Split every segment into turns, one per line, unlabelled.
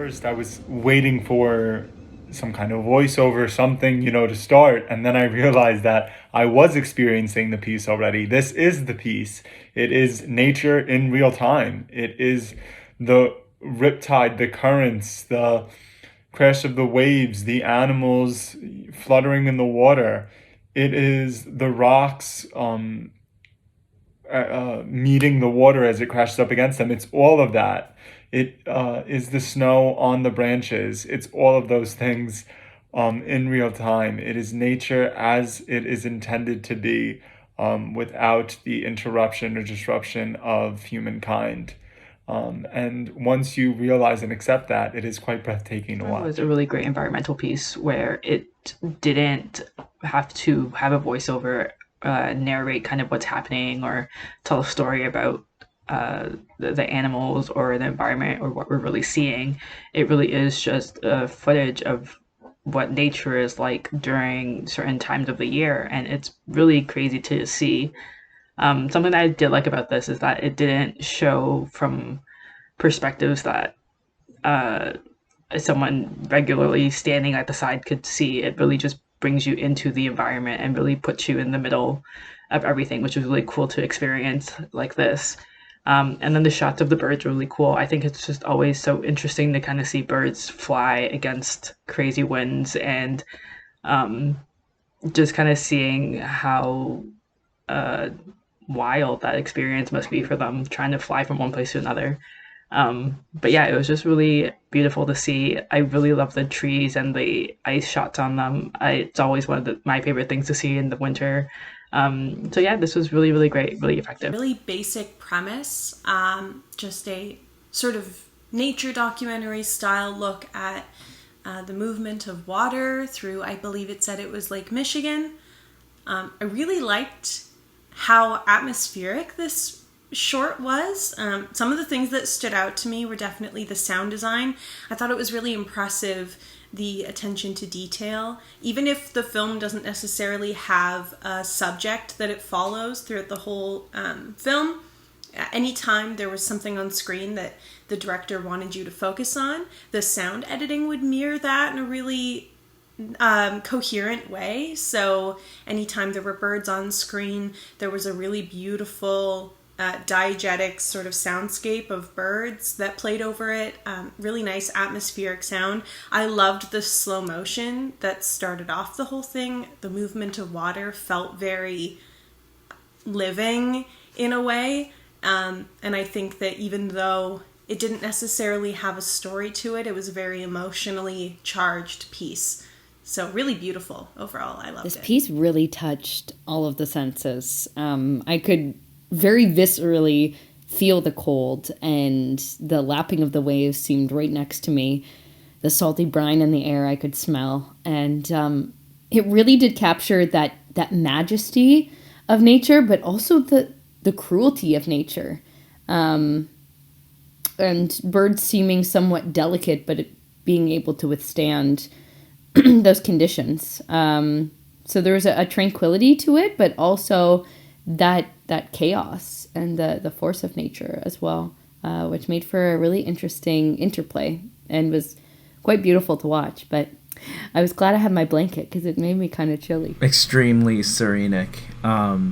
first I was waiting for some kind of voiceover, something, to start. And then I realized that I was experiencing the piece already. This is the piece. It is nature in real time. It is the riptide, the currents, the crash of the waves, the animals fluttering in the water. It is the rocks meeting the water as it crashes up against them. It's all of that. It is the snow on the branches. It's all of those things in real time. It is nature as it is intended to be, without the interruption or disruption of humankind. And once you realize and accept that, it is quite breathtaking to watch.
It was a really great environmental piece where it didn't have to have a voiceover narrate kind of what's happening or tell a story about the animals or the environment or what we're really seeing. It really is just footage of what nature is like during certain times of the year, and it's really crazy to see. Something that I did like about this is that it didn't show from perspectives that someone regularly standing at the side could see. It really just brings you into the environment and really puts you in the middle of everything, which is really cool to experience like this. And then the shots of the birds are really cool. I think it's just always so interesting to kind of see birds fly against crazy winds and just kind of seeing how wild that experience must be for them trying to fly from one place to another. But yeah, it was just really beautiful to see. I really love the trees and the ice shots on them. It's always one of my favorite things to see in the winter. So yeah, this was really, really great, really effective.
Really basic premise, just a sort of nature documentary style look at the movement of water through, I believe it said it was Lake Michigan. I really liked how atmospheric this short was. Some of the things that stood out to me were definitely the sound design. I thought it was really impressive, the attention to detail. Even if the film doesn't necessarily have a subject that it follows throughout the whole film, anytime there was something on screen that the director wanted you to focus on, the sound editing would mirror that in a really coherent way. So anytime there were birds on screen, there was a really beautiful diegetic sort of soundscape of birds that played over it. Really nice atmospheric sound. I loved the slow motion that started off the whole thing. The movement of water felt very living in a way. And I think that even though it didn't necessarily have a story to it, it was a very emotionally charged piece. So really beautiful overall. I loved it.
This piece really touched all of the senses. I could very viscerally feel the cold, and the lapping of the waves seemed right next to me. The salty brine in the air I could smell, and it really did capture that majesty of nature, but also the cruelty of nature, and birds seeming somewhat delicate, but being able to withstand those conditions. So there was a tranquility to it, but also that chaos and the force of nature as well, which made for a really interesting interplay and was quite beautiful to watch. But I was glad I had my blanket because it made me kind of chilly.
Extremely serenic. I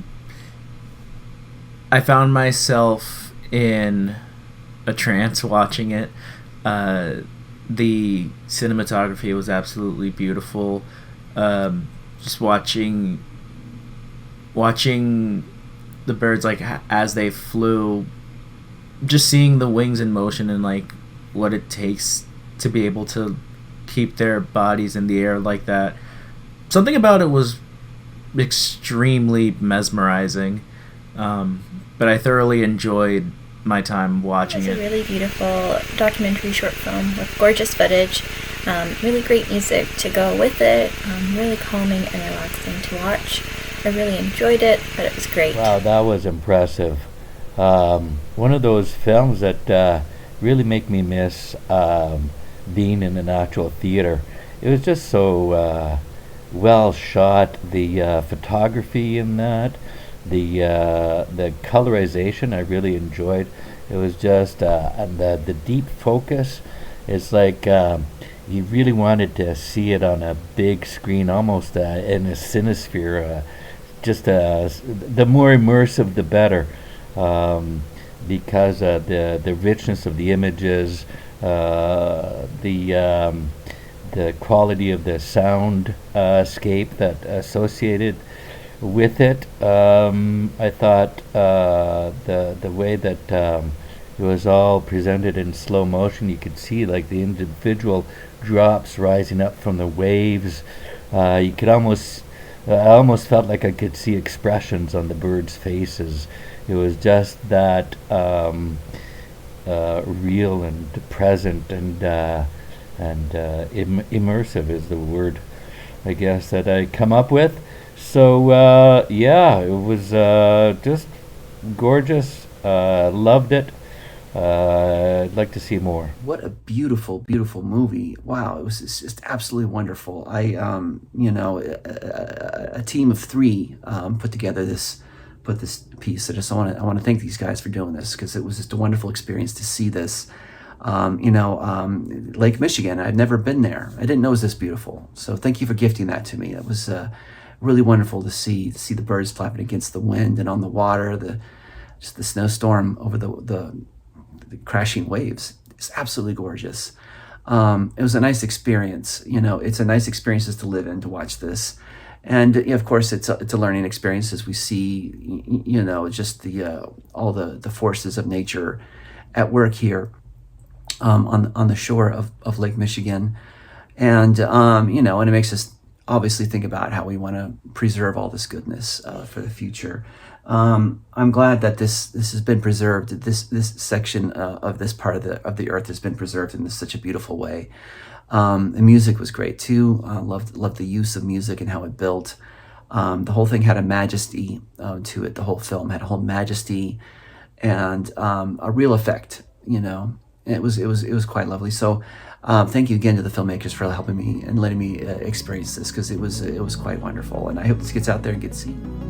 found myself in a trance watching it. The cinematography was absolutely beautiful. Just watching the birds, like, as they flew, just seeing the wings in motion and like what it takes to be able to keep their bodies in the air like that. Something about it was extremely mesmerizing, but I thoroughly enjoyed my time watching it.
It's a really beautiful documentary short film with gorgeous footage, really great music to go with it, really calming and relaxing to watch. I really enjoyed it, but it was great.
Wow, that was impressive. One of those films that really make me miss being in an actual theater. It was just so well shot. The photography in that, the colorization, I really enjoyed. It was just the deep focus It's like you really wanted to see it on a big screen, almost in a cinesphere. The more immersive, the better, because the richness of the images, the quality of the sound scape that associated with it. I thought the way that it was all presented in slow motion, you could see like the individual drops rising up from the waves. You could almost I almost felt like I could see expressions on the birds' faces. It was just that real and present and immersive is the word, I guess, that I come up with. So yeah, it was just gorgeous. Loved it. I'd like to see more.
What a beautiful, beautiful movie! Wow, it was just absolutely wonderful. A team of three put this piece. I want to thank these guys for doing this, because it was just a wonderful experience to see this. Lake Michigan, I'd never been there. I didn't know it was this beautiful. So thank you for gifting that to me. It was really wonderful to see the birds flapping against the wind and on the water, just the snowstorm over the crashing waves. It's absolutely gorgeous. It was a nice experience. It's a nice experience just to live in, to watch this. And of course, it's a learning experience as we see, just all the forces of nature at work here on the shore of Lake Michigan. And, and it makes us obviously think about how we want to preserve all this goodness for the future. I'm glad that this has been preserved. This section of this part of the earth has been preserved in such a beautiful way. The music was great too. Loved the use of music and how it built. The whole thing had a majesty to it. The whole film had a whole majesty and a real effect. It was quite lovely. So thank you again to the filmmakers for helping me and letting me experience this, because it was quite wonderful. And I hope this gets out there and gets seen.